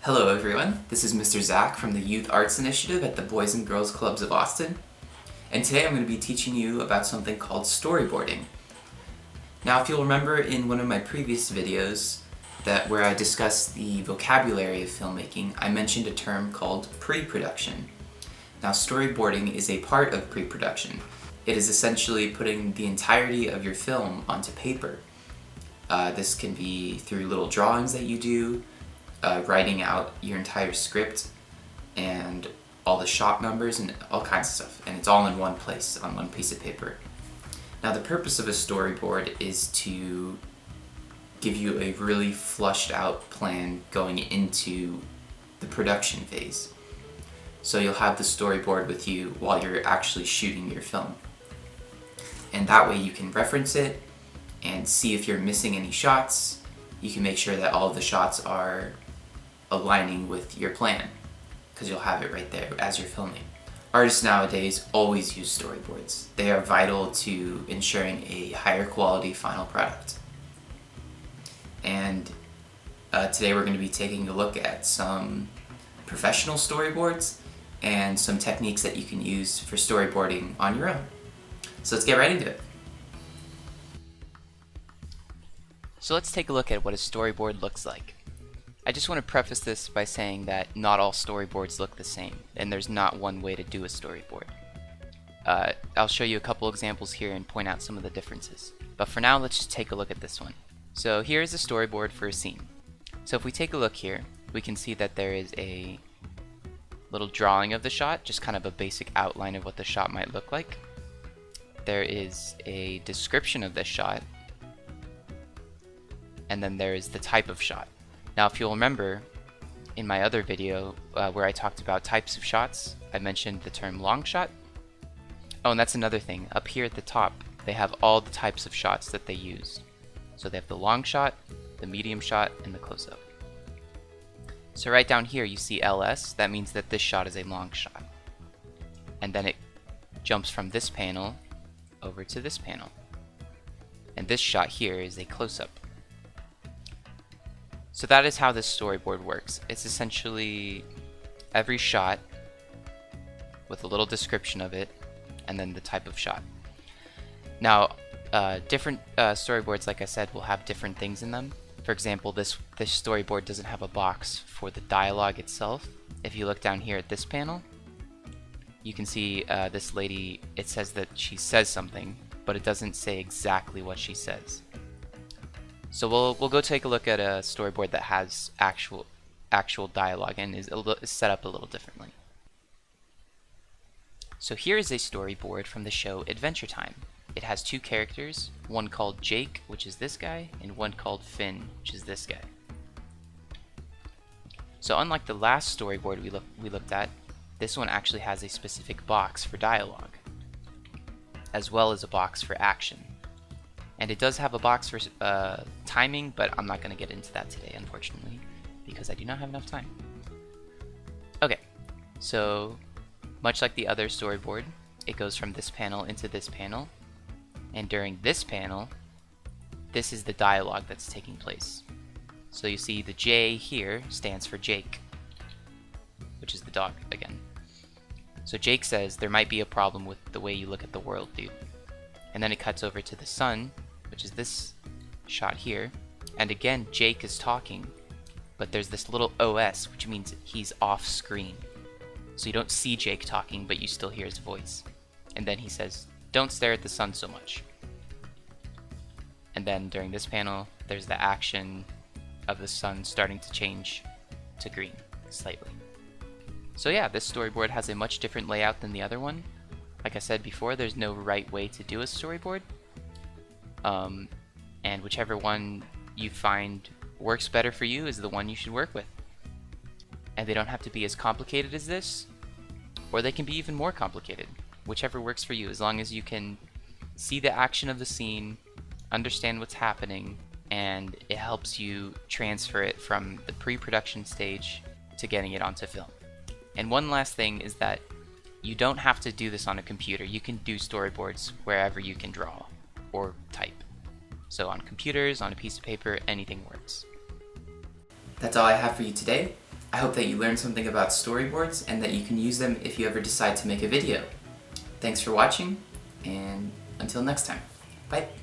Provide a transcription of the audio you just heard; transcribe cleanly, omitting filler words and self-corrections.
Hello everyone, this is Mr. Zach from the Youth Arts Initiative at the Boys and Girls Clubs of Austin, and today I'm going to be teaching you about something called storyboarding. Now if you'll remember in one of my previous videos where I discussed the vocabulary of filmmaking, I mentioned a term called pre-production. Now storyboarding is a part of pre-production. It is essentially putting the entirety of your film onto paper. This can be through little drawings that you do, writing out your entire script and all the shot numbers and all kinds of stuff, and it's all in one place on one piece of paper. Now the purpose of a storyboard is to give you a really flushed out plan going into the production phase. So you'll have the storyboard with you while you're actually shooting your film, and that way you can reference it and see if you're missing any shots. You can make sure that all of the shots are aligning with your plan, because you'll have it right there as you're filming. Artists nowadays always use storyboards. They are vital to ensuring a higher quality final product. And today we're going to be taking a look at some professional storyboards and some techniques that you can use for storyboarding on your own. So let's get right into it. So let's take a look at what a storyboard looks like. I just want to preface this by saying that not all storyboards look the same, and there's not one way to do a storyboard. I'll show you a couple examples here and point out some of the differences. But for now, let's just take a look at this one. So here is a storyboard for a scene. So if we take a look here, we can see that there is a little drawing of the shot, just kind of a basic outline of what the shot might look like. There is a description of this shot, and then there is the type of shot. Now if you'll remember, in my other video where I talked about types of shots, I mentioned the term long shot. Oh, and that's another thing. Up here at the top, they have all the types of shots that they use. So they have the long shot, the medium shot, and the close-up. So right down here you see LS, that means that this shot is a long shot. And then it jumps from this panel over to this panel. And this shot here is a close-up. So that is how this storyboard works. It's essentially every shot with a little description of it and then the type of shot. Now, different storyboards, like I said, will have different things in them. For example, this storyboard doesn't have a box for the dialogue itself. If you look down here at this panel, you can see this lady, it says that she says something, but it doesn't say exactly what she says. So we'll go take a look at a storyboard that has actual dialogue and is set up a little differently. So here is a storyboard from the show Adventure Time. It has two characters, one called Jake, which is this guy, and one called Finn, which is this guy. So unlike the last storyboard we looked at, this one actually has a specific box for dialogue, as well as a box for action. And it does have a box for timing, but I'm not going to get into that today, unfortunately, because I do not have enough time. Okay, so much like the other storyboard, it goes from this panel into this panel, and during this panel, this is the dialogue that's taking place. So you see the J here stands for Jake, which is the dog again. So Jake says, "There might be a problem with the way you look at the world, dude." And then it cuts over to the sun, which is this shot here, and again Jake is talking, but there's this little OS, which means he's off screen. So you don't see Jake talking, but you still hear his voice. And then he says, "Don't stare at the sun so much." And then during this panel, there's the action of the sun starting to change to green slightly. So yeah, this storyboard has a much different layout than the other one. Like I said before, there's no right way to do a storyboard. And whichever one you find works better for you is the one you should work with. And they don't have to be as complicated as this, or they can be even more complicated. Whichever works for you, as long as you can see the action of the scene, understand what's happening, and it helps you transfer it from the pre-production stage to getting it onto film. And one last thing is that you don't have to do this on a computer. You can do storyboards wherever you can draw or type. So on computers, on a piece of paper, anything works. That's all I have for you today. I hope that you learned something about storyboards and that you can use them if you ever decide to make a video. Thanks for watching, and until next time. Bye!